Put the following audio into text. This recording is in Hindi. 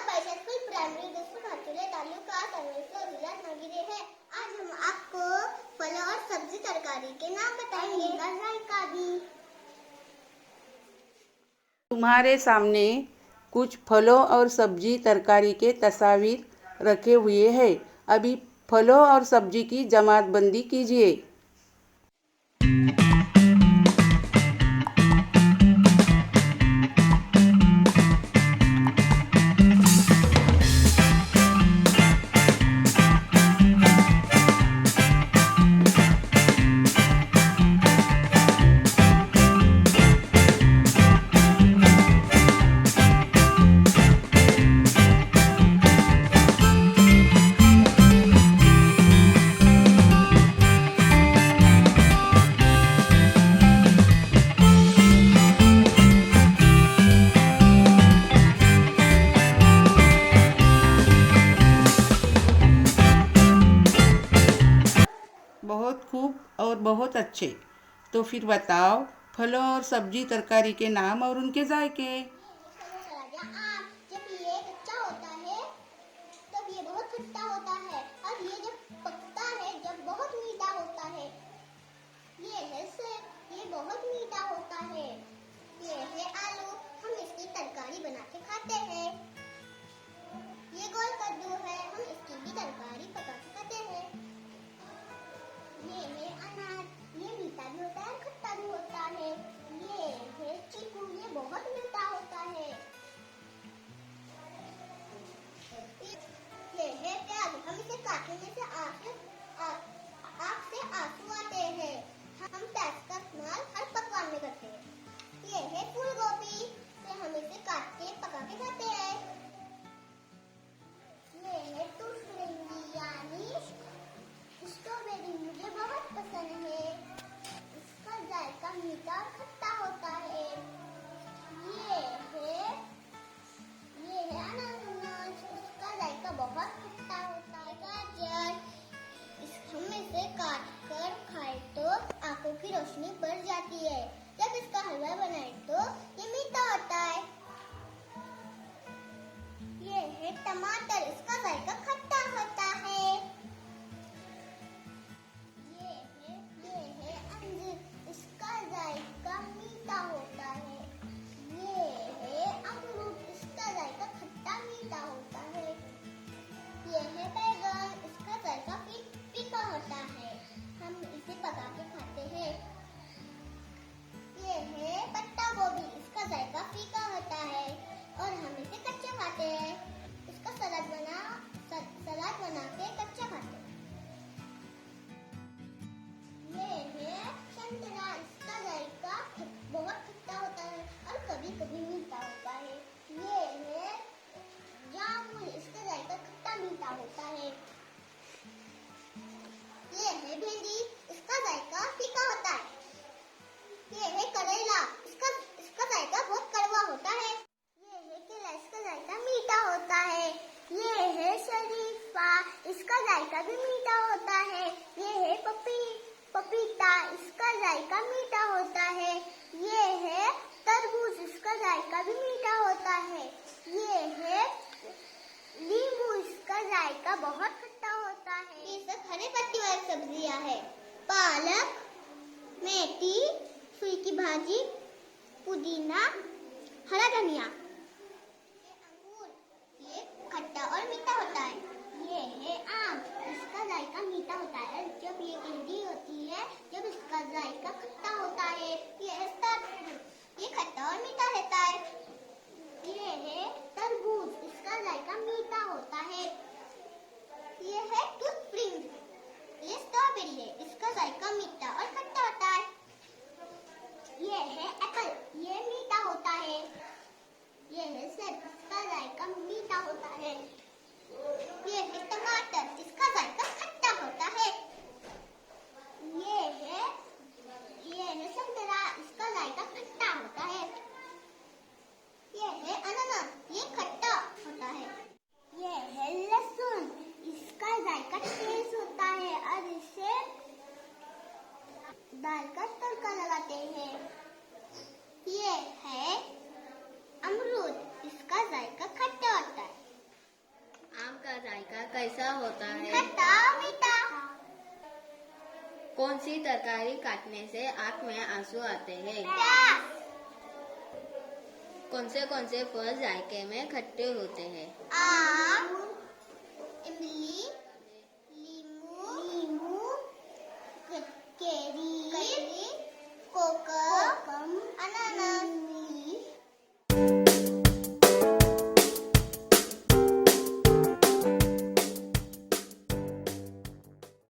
School primary district Hathule taluka Sarveshwar जिला रत्नागिरी है। आज हम आपको फल और सब्जी तरकारी के नाम बताएंगे। जायका भी। तुम्हारे सामने कुछ फलों और सब्जी तरकारी के तस्वीर रखे हुए हैं। अभी फलों और सब्जी की जमातबंदी कीजिए। बहुत खूब और बहुत अच्छे। तो फिर बताओ फलों और सब्जी तरकारी के नाम और उनके जायके। जब ये कच्चा होता है तब ये बहुत खट्टा होता है, और ये जब पकता है जब बहुत मीठा होता है। ये है सेब, ये बहुत मीठा होता है। ये है आलू, हम इसकी तरकारी बना के खाते हैं। ये गोल कद्दू है, हम इसकी भी तरकारी पका के खाते हैं। ये है अनार, ये मीठा भी होता है, खट्टा भी होता है। ये है चीकू, ये बहुत मीठा होता है। ये है प्याज, हम इसे काटने से आंख से आंसू आते हैं। हम प्याज का इस्तेमाल हर पकवान में करते हैं। ये है फूल गोभी, से हम इसे काट के पका के खाते हैं। ये है टूफलेंगी यानी स्ट्रॉबेरी, मुझे बहुत पसंद है। इसका जायका मीठा और खट्टा होता है। ये है अनानास, इसका जायका बहुत खट्टा होता है। गाजर, हम इसे काट कर खाए तो आंखों की रोशनी बढ़ जाती है। जब इसका हलवा बनाए तो ये मीठा होता है। ये है टमाटर, इसका जायका खट्टा होता है। ये है अंजीर, इसका जायका मीठा होता है। ये है अमरूद, इसका जायका खट्टा मीठा होता है। ये है बैगन, इसका जायका फीका होता है, हम इसे पका के खाते हैं। ये है पत्ता गोभी, इसका जायका फीका होता है और हम इसे कच्चा खाते हैं। इसका सलाद बना के कच्चा खाते हैं। ये है संतरा, इसका जायका बहुत खट्टा होता है और कभी कभी मीठा होता है। ये है जामुन, इसका जायका खट्टा मीठा होता है। ये है भिंडी, इसका जायका फीका होता है। ये है करेला, इसका जायका बहुत कड़वा होता है। ये है केला, इसका जायका मीठा होता है। ये है शरीफा, इसका जायका भी मीठा होता है। ये है पपीता, इसका जायका मीठा होता है। ये है तरबूज, इसका जायका भी मीठा होता है। ये है नींबू, इसका जायका बहुत खट्टा होता है। ये सब हरे पत्ती वाली सब्जियां हैं। पालक, मेथी, सुई की भाजी, पुदीना, हरा धनिया। ये अंगूर, ये खट्टा और मीठा होता है। ये है आम, इसका जायका मीठा होता है जब ये इमली होती है, जब इसका जायका खट्टा होता है। ये है तरबूज, ये खट्टा और मीठा रहता है। ये है तरबूज, इसका जायका मीठा होता है। ये है टूथपिक, ये स्ट्रॉबेरी है, इसका जायका मीठा और खट्टा होता है। ये है एप्पल, ये मीठा होता है। कैसा होता है? खट्टा मीठा। कौन सी तरकारी काटने से आँख में आंसू आते हैं? प्याज। कौन से फल जायके में खट्टे होते हैं? आम, इमली, नींबू, केरी, कोकम, अनानास।